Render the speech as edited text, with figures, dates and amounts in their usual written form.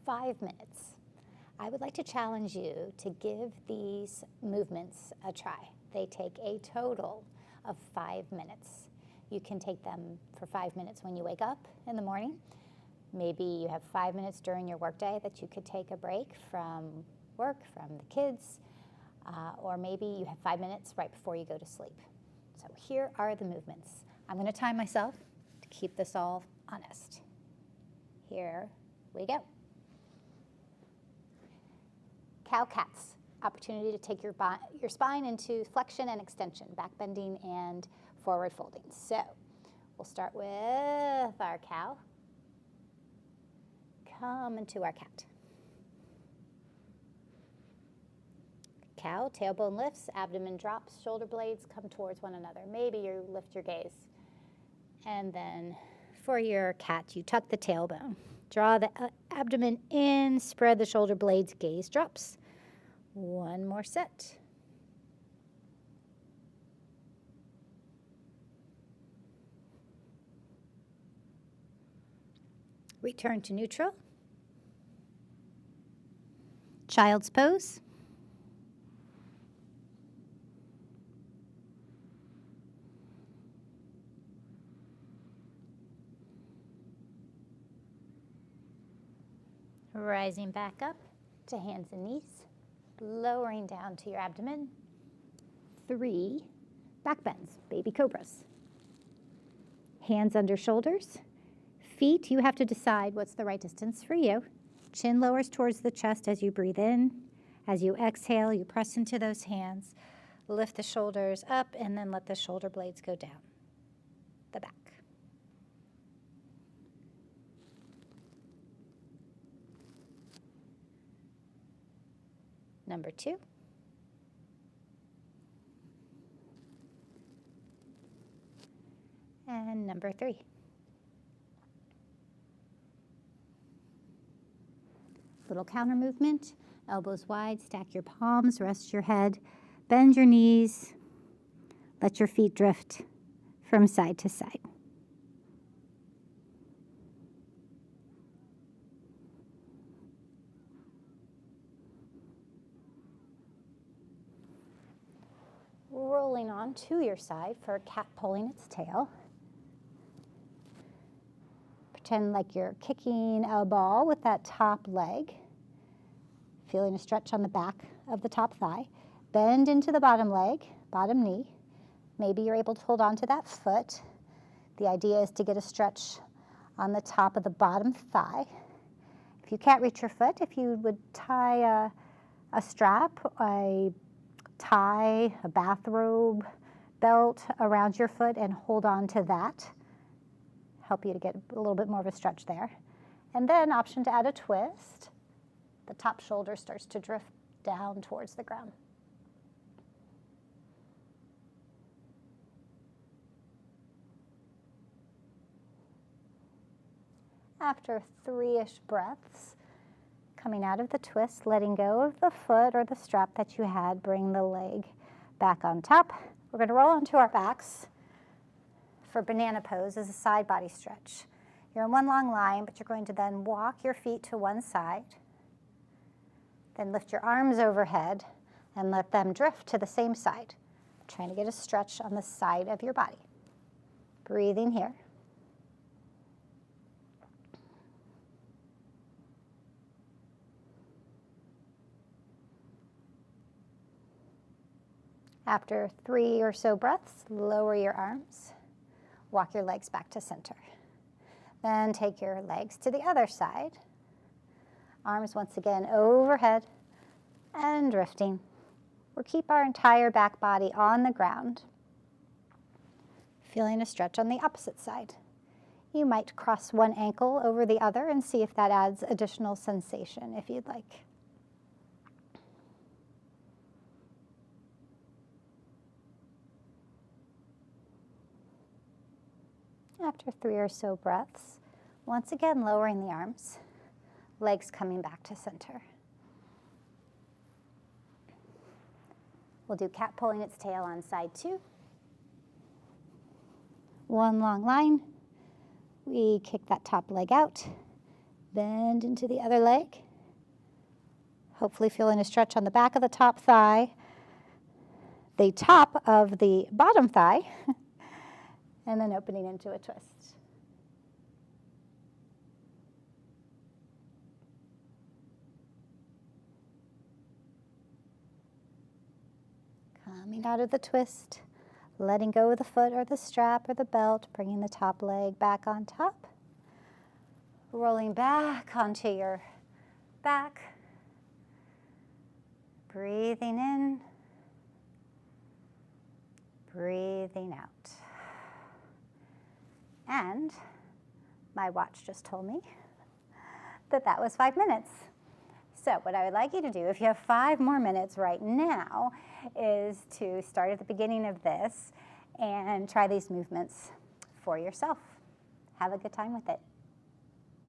5 minutes. I would like to challenge you to give these movements a try. They take a total of 5 minutes. You can take them for 5 minutes when you wake up in the morning. Maybe you have 5 minutes during your workday that you could take a break from work, from the kids, or maybe you have 5 minutes right before you go to sleep. So here are the movements. I'm going to time myself to keep this all honest. Here we go. Cow-cats, opportunity to take your spine into flexion and extension, back bending and forward folding. So we'll start with our cow. Come into our cat. Cow, tailbone lifts, abdomen drops, shoulder blades come towards one another. Maybe you lift your gaze. And then for your cat, you tuck the tailbone. Draw the abdomen in, spread the shoulder blades, gaze drops. One more set. Return to neutral. Child's pose. Rising back up to hands and knees, lowering down to your abdomen. 3 back bends, baby cobras. Hands under shoulders. Feet, you have to decide what's the right distance for you. Chin lowers towards the chest as you breathe in. As you exhale, you press into those hands. Lift the shoulders up and then let the shoulder blades go down the back. Number 2. And number 3. Little counter movement, elbows wide, stack your palms, rest your head, bend your knees, let your feet drift from side to side. Rolling on to your side for a cat pulling its tail. Pretend like you're kicking a ball with that top leg. Feeling a stretch on the back of the top thigh. Bend into the bottom leg, bottom knee. Maybe you're able to hold on to that foot. The idea is to get a stretch on the top of the bottom thigh. If you can't reach your foot, if you would tie a strap, a tie, a bathrobe, belt around your foot and hold on to that. Help you to get a little bit more of a stretch there. And then option to add a twist. The top shoulder starts to drift down towards the ground. After 3-ish breaths, coming out of the twist, letting go of the foot or the strap that you had, bring the leg back on top. We're going to roll onto our backs for banana pose as a side body stretch. You're in one long line, but you're going to then walk your feet to one side. Then lift your arms overhead and let them drift to the same side. Trying to get a stretch on the side of your body. Breathing here. After 3 or so breaths, lower your arms. Walk your legs back to center. Then take your legs to the other side. Arms once again overhead and drifting. We'll keep our entire back body on the ground. Feeling a stretch on the opposite side. You might cross one ankle over the other and see if that adds additional sensation if you'd like. After 3 or so breaths, once again lowering the arms, legs coming back to center. We'll do cat pulling its tail on side 2. One long line. We kick that top leg out, Bend into the other leg. Hopefully feeling a stretch on the back of the top thigh, the top of the bottom thigh, and then opening into a twist. Coming out of the twist, letting go of the foot or the strap or the belt, bringing the top leg back on top, rolling back onto your back, breathing in, breathing out. And my watch just told me that that was 5 minutes. So what I would like you to do, if you have 5 more minutes right now, is to start at the beginning of this and try these movements for yourself. Have a good time with it.